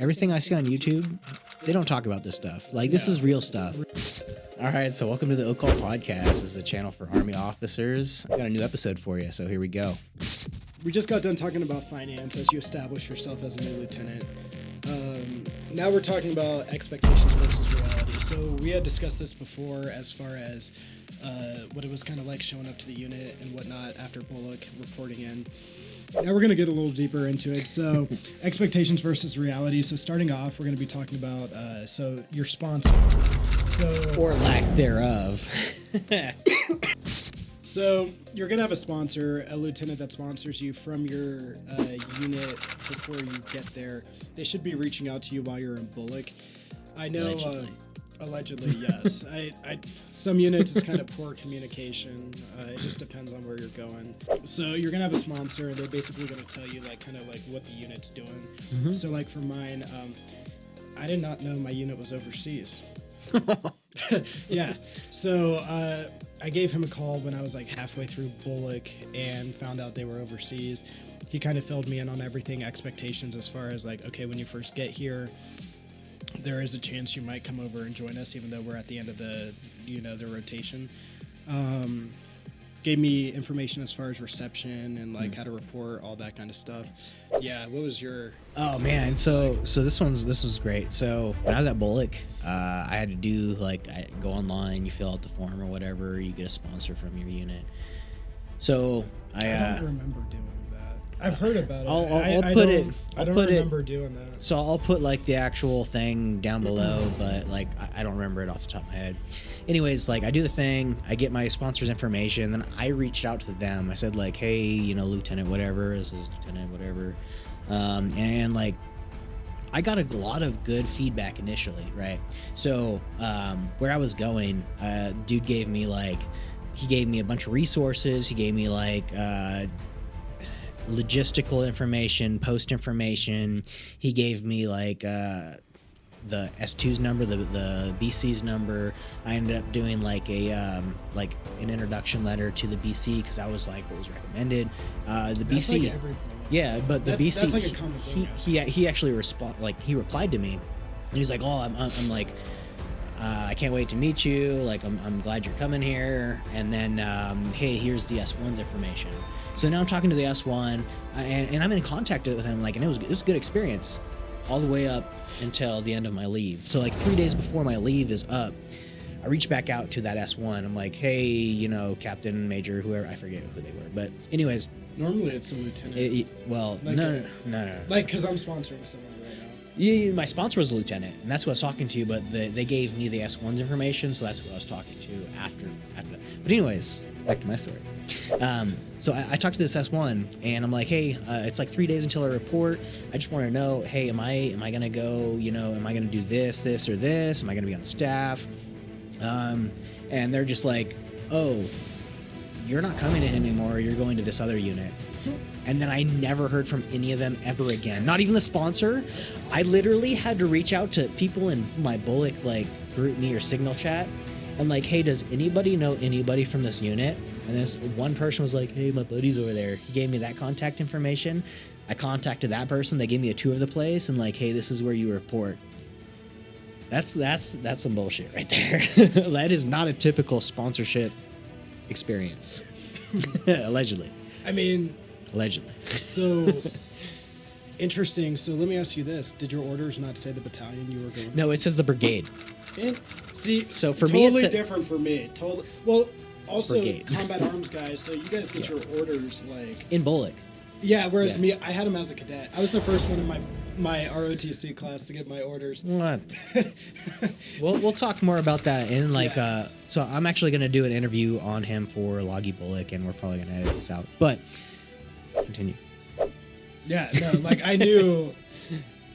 Everything I see on YouTube, they don't talk about this stuff. Like, this is real stuff. All right, so welcome to the Occult Podcast. This is a channel for Army officers. I've got a new episode for you, so here we go. We just got done talking about finance as you establish yourself as a new lieutenant. Now we're talking about expectations versus reality. So we had discussed this before as far as what it was kind of like showing up to the unit and whatnot after Bullock reporting in. Now we're going to get a little deeper into it. So expectations versus reality. So starting off, we're going to be talking about so your sponsor. Or lack thereof. So you're going to have a sponsor, a lieutenant that sponsors you from your unit before you get there. They should be reaching out to you while you're in Bullock. I know, allegedly, yes. Some units it's kind of poor communication. It just depends on where you're going. So you're going to have a sponsor. They're basically going to tell you like kind of like what the unit's doing. Mm-hmm. So like for mine, I did not know my unit was overseas. Yeah. So I gave him a call when I was like halfway through Bullock and found out they were overseas. He kind of filled me in on everything, expectations as far as like, okay, when you first get here, there is a chance you might come over and join us, even though we're at the end of the, the rotation. Gave me information as far as reception and like how to report, all that kind of stuff. Yeah, what was your? Oh man, so this was great. So when I was at Bullock, I had to do I go online, you fill out the form or whatever, you get a sponsor from your unit. So I don't remember doing that. I've heard about it. I don't remember doing that. So I'll put the actual thing down below, but I don't remember it off the top of my head. Anyways, I do the thing, I get my sponsor's information, then I reached out to them. I said hey, Lieutenant whatever, this is Lieutenant whatever. And I got a lot of good feedback initially, right? So where I was going, dude gave me he gave me a bunch of resources. He gave me logistical information, post information. He gave me the S2's number, the BC's number. I ended up doing an introduction letter to the BC because I was what was recommended. The that's BC, yeah, but the BC, that's a common thing. He actually he replied to me, and he's like, oh, I'm I can't wait to meet you. I'm glad you're coming here. And then, hey, here's the S1's information. So now I'm talking to the S1, and I'm in contact with him. And it was a good experience, all the way up until the end of my leave. So 3 days before my leave is up, I reach back out to that S1. I'm like, hey, Captain, Major, whoever, I forget who they were, but anyways. Normally it's a lieutenant. No. Because I'm sponsoring someone right now. Yeah, my sponsor was a lieutenant, and that's who I was talking to, but they gave me the S1's information, so that's who I was talking to after that. But anyways, back to my story. So I talked to this S1, and I'm like, hey, it's 3 days until I report. I just want to know, hey, am I going to go, am I going to do this, or this? Am I going to be on staff? And they're just like, oh, you're not coming in anymore. You're going to this other unit. And then I never heard from any of them ever again. Not even the sponsor. I literally had to reach out to people in my Bullock GroupMe or Signal chat. I'm like, hey, does anybody know anybody from this unit? And this one person was like, hey, my buddy's over there. He gave me that contact information. I contacted that person. They gave me a tour of the place and hey, this is where you report. That's some bullshit right there. That is not a typical sponsorship experience. Allegedly. I mean, allegedly. So interesting. So let me ask you this: did your orders not say the battalion you were going to? No, it says the brigade. And see, so for totally me, it's different for me. Totally. Well, also brigade. Combat arms guys. So you guys get your orders in Bullock. Yeah. Whereas me, I had them as a cadet. I was the first one in my ROTC class to get my orders. What? We'll talk more about that in So I'm actually going to do an interview on him for Loggy Bullock, and we're probably going to edit this out. But continue. Yeah, no, I knew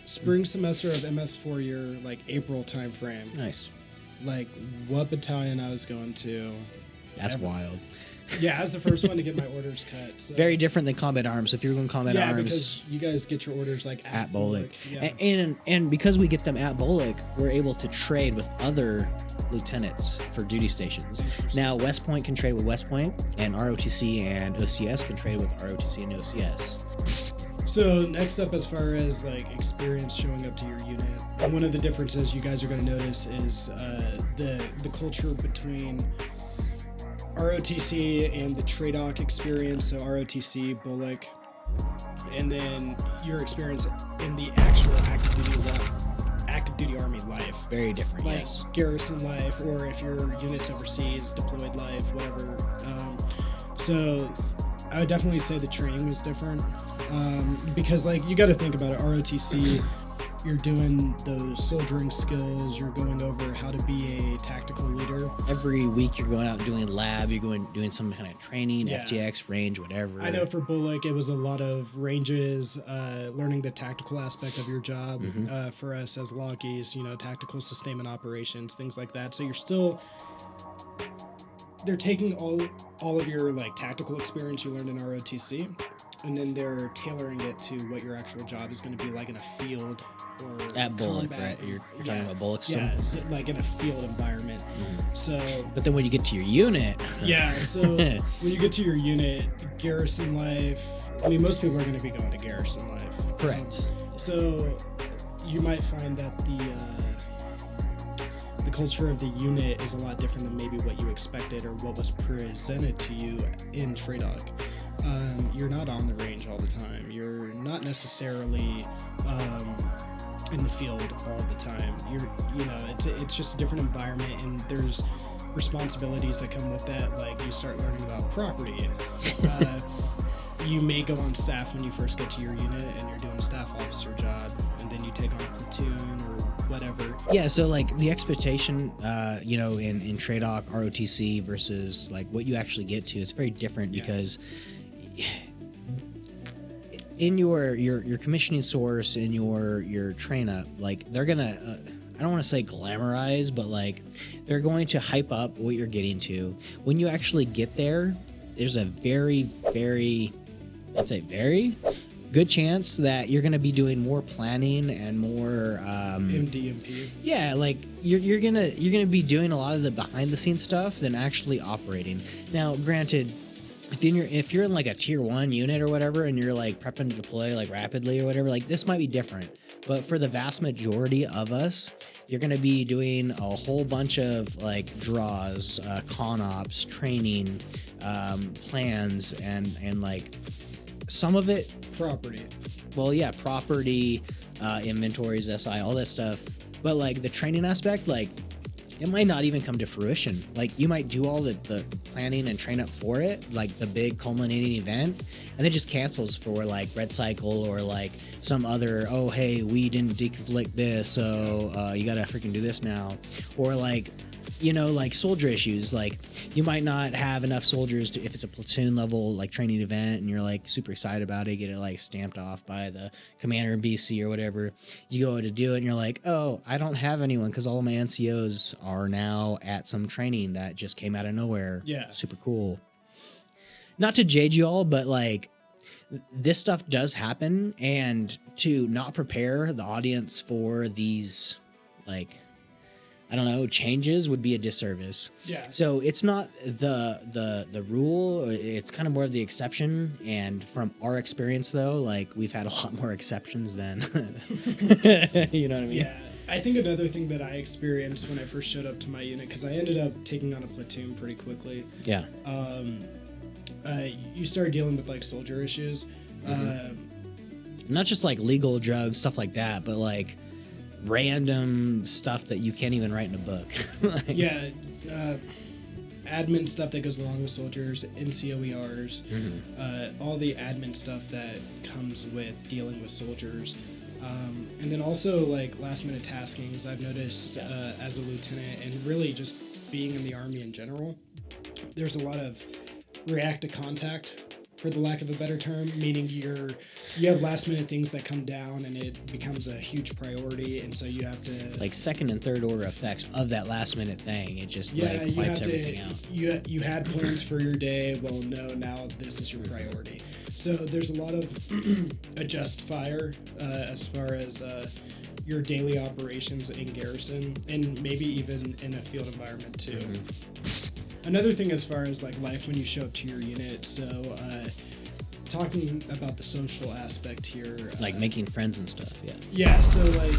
spring semester of MS4 year, April time frame. Nice. What battalion I was going to. That's wild. Yeah, I was the first one to get my orders cut. So. Very different than Combat Arms. If you're going Combat Arms, because you guys get your orders at Bullock. Yeah. And because we get them at Bullock, we're able to trade with other lieutenants for duty stations. Now West Point can trade with West Point, and ROTC and OCS can trade with ROTC and OCS. So next up, as far as like experience showing up to your unit, one of the differences you guys are going to notice is the culture between ROTC and the TRADOC experience. So ROTC, Bullock, and then your experience in the actual active duty Army life. Very different, Like yes. garrison life, or if your unit's overseas, deployed life, whatever. So I would definitely say the training was different, because like you got to think about it. ROTC, you're doing those soldiering skills. You're going over how to be a tactical leader. Every week you're going out and doing lab, you're doing some kind of training, Yeah. FTX, range, whatever. I know for Bullock, it was a lot of ranges, learning the tactical aspect of your job. For us as Lockies, tactical sustainment operations, things like that. So you're still, they're taking all of your like tactical experience you learned in ROTC, and then they're tailoring it to what your actual job is going to be like in a field or At Bullock, combat. right? You're talking about Bullock still? Yeah, so like in a field environment. So But then when you get to your unit, yeah, so when you get to your unit, garrison life, I mean, most people are going to be going to garrison life. correct. So you might find that the culture of the unit is a lot different than maybe what you expected or what was presented to you in TRADOC. You're not on the range all the time. You're not necessarily in the field all the time. It's just a different environment, and there's responsibilities that come with that. Like you start learning about property. You may go on staff when you first get to your unit, and you're doing a staff officer job, and then you take on a platoon or whatever. Yeah, so like the expectation, in TRADOC, ROTC versus like what you actually get to, it's very different because in your commissioning source, in your train up, like they're gonna, I don't want to say glamorize, but like they're going to hype up what you're getting to. When you actually get there, there's a very, very, I'd say very good chance that you're going to be doing more planning and more MDMP. yeah, like you're gonna be doing a lot of the behind the scenes stuff than actually operating. Now, granted, if you're in like a tier 1 unit or whatever, and you're like prepping to deploy like rapidly or whatever, like this might be different. But for the vast majority of us, you're gonna be doing a whole bunch of like draws, con ops, training, plans, and like some of it. Property. Well, yeah, property, inventories, SI, all that stuff. But like the training aspect, like it might not even come to fruition. Like you might do all the planning and train up for it, like the big culminating event, and it just cancels for like Red Cycle or like some other, oh, hey, we didn't deconflict this, so you gotta freaking do this now. Or like, like soldier issues, like you might not have enough soldiers to, if it's a platoon level like training event and you're like super excited about it, get it like stamped off by the commander in BC or whatever, you go to do it and you're like, oh, I don't have anyone because all of my NCOs are now at some training that just came out of nowhere. Yeah. Super cool. Not to jade you all, but like this stuff does happen, and to not prepare the audience for these like, I don't know, changes would be a disservice. Yeah. So it's not the rule, it's kind of more of the exception. And from our experience though, like we've had a lot more exceptions than you know what I mean? Yeah. I think another thing that I experienced when I first showed up to my unit, because I ended up taking on a platoon pretty quickly. Yeah. You start dealing with like soldier issues. Not just like legal drugs, stuff like that, but like random stuff that you can't even write in a book. Like, Yeah, admin stuff that goes along with soldiers, NCOERs, all the admin stuff that comes with dealing with soldiers. And then also like last minute taskings, I've noticed as a lieutenant, and really just being in the Army in general, there's a lot of react to contact, for the lack of a better term, meaning you have last minute things that come down and it becomes a huge priority, and so you have to like second and third order effects of that last minute thing. It just like you wipes have everything to out. you had plans for your day. Well, no, now this is your priority. So there's a lot of adjust fire as far as your daily operations in garrison, and maybe even in a field environment too. Another thing as far as like life when you show up to your unit, so talking about the social aspect here. Like making friends and stuff. Yeah. Yeah, so like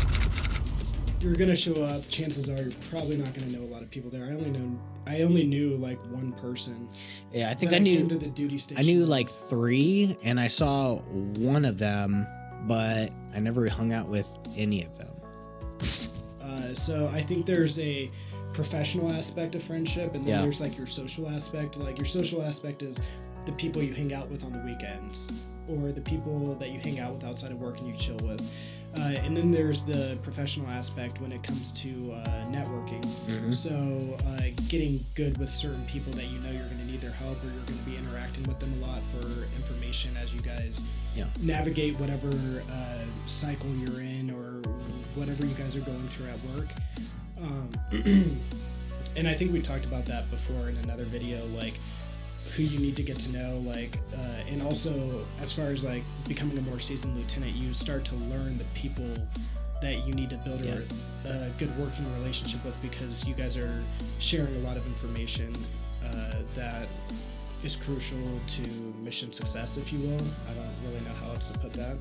you're gonna show up. Chances are you're probably not gonna know a lot of people there. I only knew like one person. Yeah, I think When I knew. came to the duty station. I knew like 3, and I saw one of them, but I never hung out with any of them. So I think there's a professional aspect of friendship, and then Yeah. there's like your social aspect. Like your social aspect is the people you hang out with on the weekends, or the people that you hang out with outside of work and you chill with. And then there's the professional aspect when it comes to networking. So getting good with certain people that you know you're going to need their help, or you're going to be interacting with them a lot for information as you guys navigate whatever cycle you're in, or whatever you guys are going through at work. And I think we talked about that before in another video, like who you need to get to know, like, and also as far as like becoming a more seasoned lieutenant, you start to learn the people that you need to build a good working relationship with, because you guys are sharing a lot of information that is crucial to mission success, if you will. I don't really know how else to put that.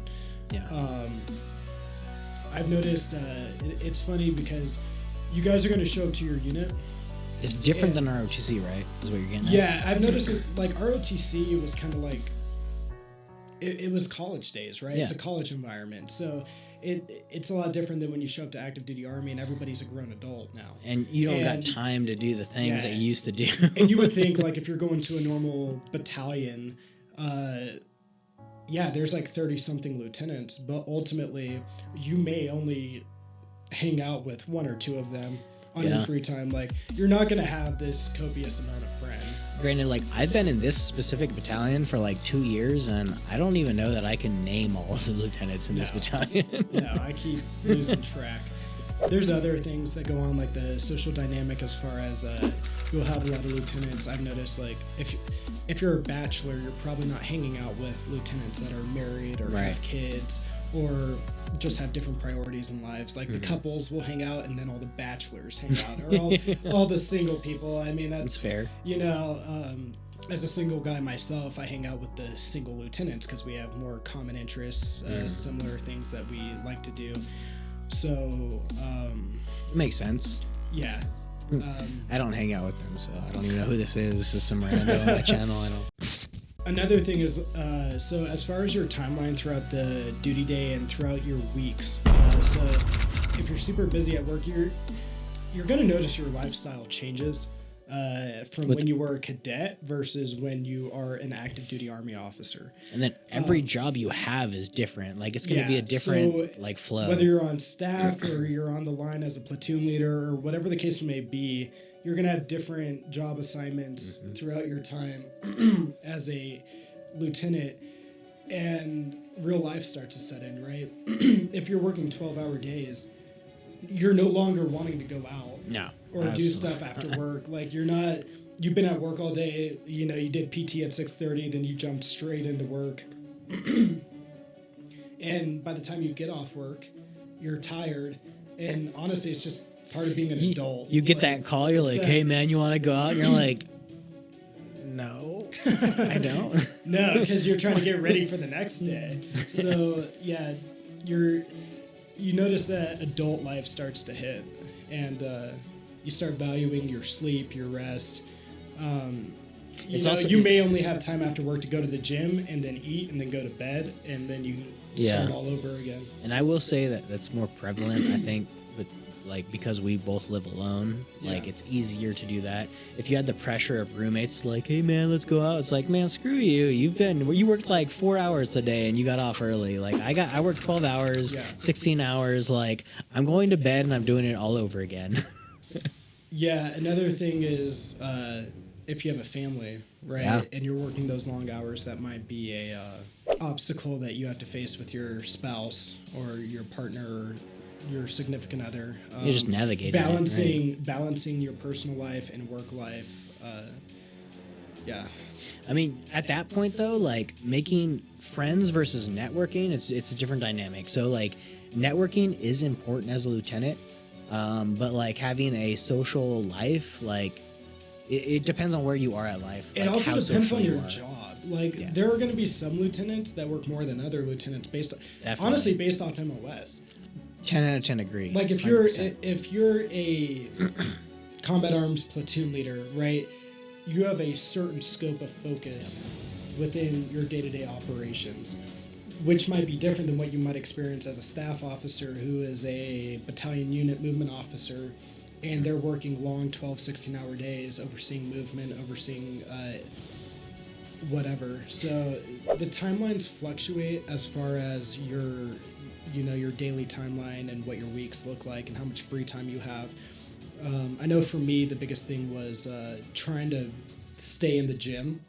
Yeah. I've noticed it's funny because you guys are going to show up to your unit. It's different than ROTC, right? Is what you're getting at? Yeah, I've noticed it, like ROTC was kind of like it was college days, right? Yeah. It's a college environment, so it's a lot different than when you show up to active duty Army and everybody's a grown adult now. And you don't got time to do the things that you used to do. And you would think, like, if you're going to a normal battalion, there's like 30-something lieutenants, but ultimately you may only hang out with 1 or 2 of them on your free time. Like, you're not going to have this copious amount of friends. Granted, like, I've been in this specific battalion for like 2 years, and I don't even know that I can name all of the lieutenants in this battalion. No, I keep losing track. There's other things that go on, like the social dynamic, as far as you'll have a lot of lieutenants. I've noticed, like, if you're a bachelor, you're probably not hanging out with lieutenants that are married or have kids, or just have different priorities in lives. Like the couples will hang out, and then all the bachelors hang out, or all the single people. I mean, that's fair. You know, as a single guy myself, I hang out with the single lieutenants because we have more common interests, similar things that we like to do. So, It makes sense. Yeah. I don't hang out with them, so I don't even know who this is. This is some rando on my channel. I don't. Another thing is, so as far as your timeline throughout the duty day and throughout your weeks, so if you're super busy at work, you're going to notice your lifestyle changes from when you were a cadet versus when you are an active duty Army officer. And then every job you have is different. Like, it's going to be a different like flow. Whether you're on staff or you're on the line as a platoon leader or whatever the case may be, you're going to have different job assignments throughout your time as a lieutenant, and real life starts to set in, right? If you're working 12-hour days, you're no longer wanting to go out or do stuff after work. Like, you've been at work all day, you know, you did PT at 6:30, then you jumped straight into work. And by the time you get off work, you're tired. And honestly, it's just part of being an adult. You get that call, you're like, hey man, you want to go out? And you're like, no, I don't. No, because you're trying to get ready for the next day. So yeah, you notice that adult life starts to hit, and you start valuing your sleep, your rest. You may only have time after work to go to the gym and then eat and then go to bed, and then you start all over again. And I will say that that's more prevalent, I think, but like, because we both live alone, like, it's easier to do that. If you had the pressure of roommates like, hey man, let's go out, it's like, man, screw you. You worked like 4 hours a day and you got off early. Like, I worked 12 hours, 16 hours. Like, I'm going to bed and I'm doing it all over again. Yeah, another thing is if you have a family, right, and you're working those long hours, that might be a obstacle that you have to face with your spouse or your partner or your significant other. You just navigate balancing your personal life and work life. I mean, at that point though, like, making friends versus networking, it's a different dynamic. So like, networking is important as a lieutenant, but like, having a social life, like, it depends on where you are at life. It like, also how depends social on your you are. job. Like there are going to be some lieutenants that work more than other lieutenants honestly based off MOS. 10 out of 10 agree. Like if you're a combat arms platoon leader, right? You have a certain scope of focus within your day-to-day operations, which might be different than what you might experience as a staff officer who is a battalion unit movement officer, and they're working long 12, 16-hour days, overseeing movement, overseeing whatever. So the timelines fluctuate as far as your daily timeline and what your weeks look like and how much free time you have. I know for me, the biggest thing was trying to stay in the gym.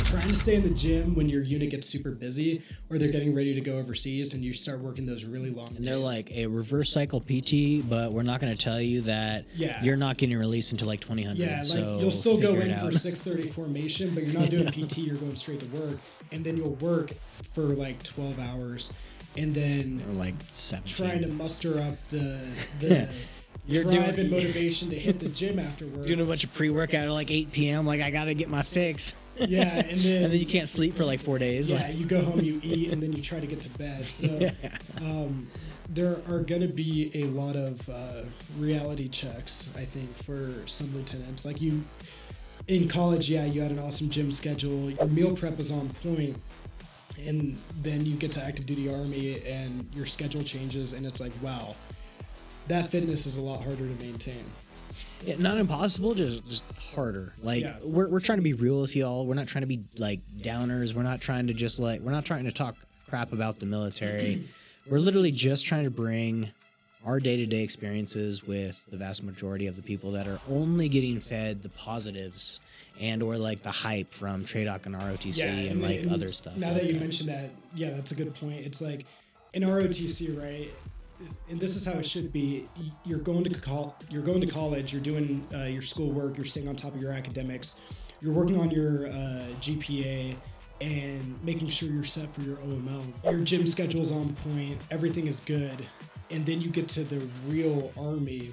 Trying to stay in the gym when your unit gets super busy or they're getting ready to go overseas and you start working those really long days. And they're like a reverse cycle PT, but we're not going to tell you that you're not getting released until like 2000. Yeah, like so you'll still go in for 6:30 formation, but you're not doing PT, you're going straight to work. And then you'll work for like 12 hours and then or like 17. Trying to muster up the You're drive and motivation to hit the gym afterward. Doing a bunch of pre-workout at like 8 p.m. Like, I got to get my fix. Yeah, and then you can't sleep for like 4 days. Yeah, you go home, you eat, and then you try to get to bed. So there are going to be a lot of reality checks, I think, for some lieutenants. Like in college, you had an awesome gym schedule. Your meal prep was on point. And then you get to active duty Army and your schedule changes and it's like, wow. That fitness is a lot harder to maintain. Yeah, not impossible, just harder. Like we're trying to be real with y'all. We're not trying to be like downers. We're not trying to talk crap about the military. We're literally just trying to bring our day-to-day experiences with the vast majority of the people that are only getting fed the positives and or like the hype from TRADOC and ROTC and other stuff. Now that you mentioned that, that's a good point. It's like in ROTC, right? And this is how it should be. You're going to college. You're doing your schoolwork. You're staying on top of your academics. You're working on your GPA and making sure you're set for your OML. Your gym schedule's on point. Everything is good. And then you get to the real Army,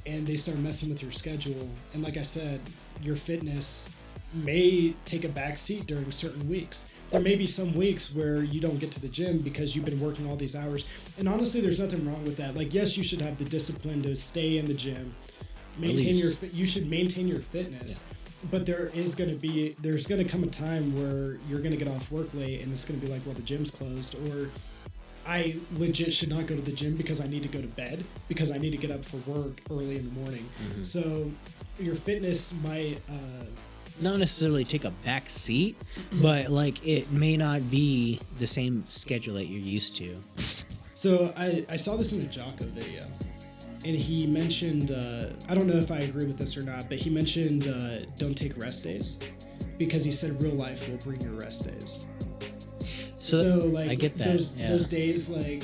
and they start messing with your schedule. And like I said, your fitness may take a back seat during certain weeks. There may be some weeks where you don't get to the gym because you've been working all these hours. And honestly, there's nothing wrong with that. Like, yes, you should have the discipline to stay in the gym. You should maintain your fitness. Yeah. But there's going to come a time where you're going to get off work late and it's going to be like, well, the gym's closed, or I legit should not go to the gym because I need to go to bed because I need to get up for work early in the morning. Mm-hmm. So your fitness might not necessarily take a back seat, but like it may not be the same schedule that you're used to. So I saw this in a Jocko video, and he mentioned, I don't know if I agree with this or not, but he mentioned don't take rest days because he said real life will bring your rest days. So like I get that. Those days, like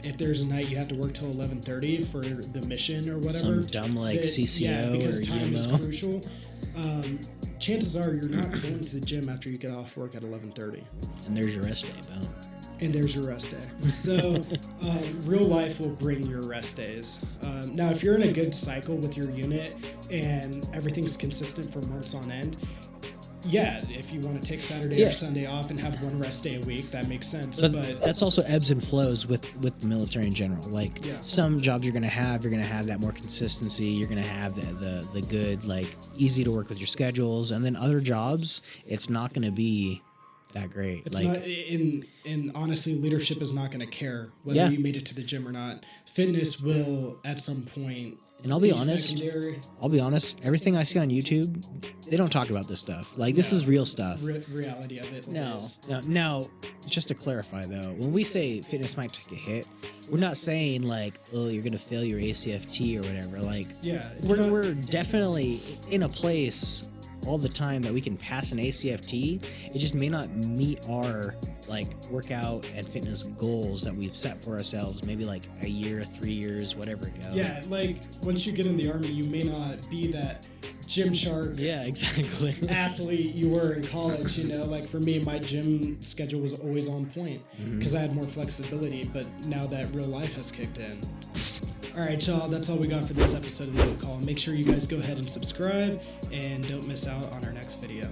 if there's a night you have to work till 11:30 for the mission or whatever, some dumb like CCO because or time UMO. is crucial. Chances are you're not going to the gym after you get off work at 11:30. And there's your rest day, boom. And there's your rest day. So real life will bring your rest days. Now, if you're in a good cycle with your unit and everyth's consistent for months on end, if you want to take Saturday or Sunday off and have one rest day a week, that makes sense. But that's also ebbs and flows with the military in general. Like some jobs you're gonna have that more consistency. You're gonna have the good, like, easy to work with your schedules, and then other jobs it's not gonna be that great. It's not, and honestly, leadership is not gonna care whether you made it to the gym or not. Fitness will at some point. And I'll be honest, everything I see on YouTube, they don't talk about this stuff. Like, this is real stuff. Reality of it. Now, just to clarify, though, when we say fitness might take a hit, we're not saying, like, oh, you're going to fail your ACFT or whatever. Like, we're definitely in a place all the time that we can pass an ACFT. It just may not meet our like workout and fitness goals that we've set for ourselves, maybe like a year, 3 years, whatever it goes. Yeah, like once you get in the Army, you may not be that Gymshark athlete you were in college. Like for me, my gym schedule was always on point because I had more flexibility, but now that real life has kicked in. All right, y'all, that's all we got for this episode of The Oak Call. Make sure you guys go ahead and subscribe and don't miss out on our next video.